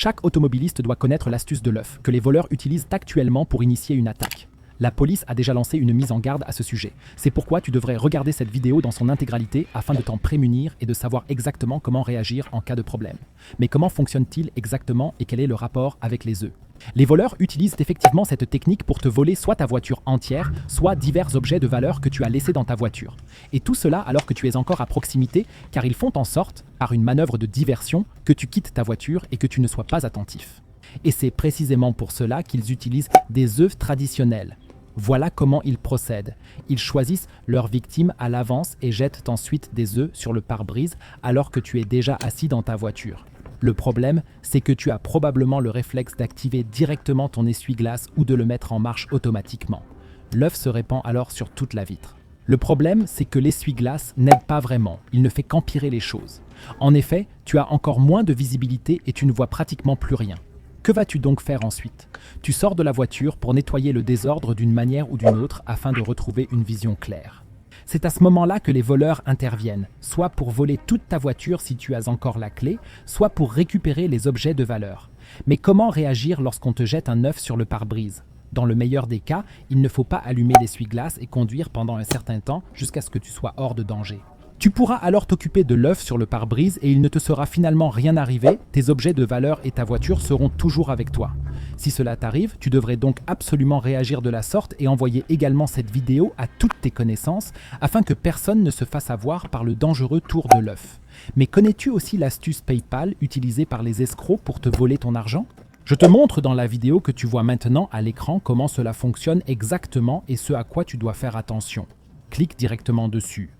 Chaque automobiliste doit connaître l'astuce de l'œuf, que les voleurs utilisent actuellement pour initier une attaque. La police a déjà lancé une mise en garde à ce sujet. C'est pourquoi tu devrais regarder cette vidéo dans son intégralité afin de t'en prémunir et de savoir exactement comment réagir en cas de problème. Mais comment fonctionne-t-il exactement et quel est le rapport avec les œufs? Les voleurs utilisent effectivement cette technique pour te voler soit ta voiture entière, soit divers objets de valeur que tu as laissés dans ta voiture. Et tout cela alors que tu es encore à proximité, car ils font en sorte, par une manœuvre de diversion, que tu quittes ta voiture et que tu ne sois pas attentif. Et c'est précisément pour cela qu'ils utilisent des œufs traditionnels. Voilà comment ils procèdent. Ils choisissent leur victime à l'avance et jettent ensuite des œufs sur le pare-brise alors que tu es déjà assis dans ta voiture. Le problème, c'est que tu as probablement le réflexe d'activer directement ton essuie-glace ou de le mettre en marche automatiquement. L'œuf se répand alors sur toute la vitre. Le problème, c'est que l'essuie-glace n'aide pas vraiment, il ne fait qu'empirer les choses. En effet, tu as encore moins de visibilité et tu ne vois pratiquement plus rien. Que vas-tu donc faire ensuite? Tu sors de la voiture pour nettoyer le désordre d'une manière ou d'une autre afin de retrouver une vision claire. C'est à ce moment-là que les voleurs interviennent, soit pour voler toute ta voiture si tu as encore la clé, soit pour récupérer les objets de valeur. Mais comment réagir lorsqu'on te jette un œuf sur le pare-brise? Dans le meilleur des cas, il ne faut pas allumer l'essuie-glace et conduire pendant un certain temps jusqu'à ce que tu sois hors de danger. Tu pourras alors t'occuper de l'œuf sur le pare-brise et il ne te sera finalement rien arrivé, tes objets de valeur et ta voiture seront toujours avec toi. Si cela t'arrive, tu devrais donc absolument réagir de la sorte et envoyer également cette vidéo à toutes tes connaissances afin que personne ne se fasse avoir par le dangereux tour de l'œuf. Mais connais-tu aussi l'astuce PayPal utilisée par les escrocs pour te voler ton argent? Je te montre dans la vidéo que tu vois maintenant à l'écran comment cela fonctionne exactement et ce à quoi tu dois faire attention. Clique directement dessus.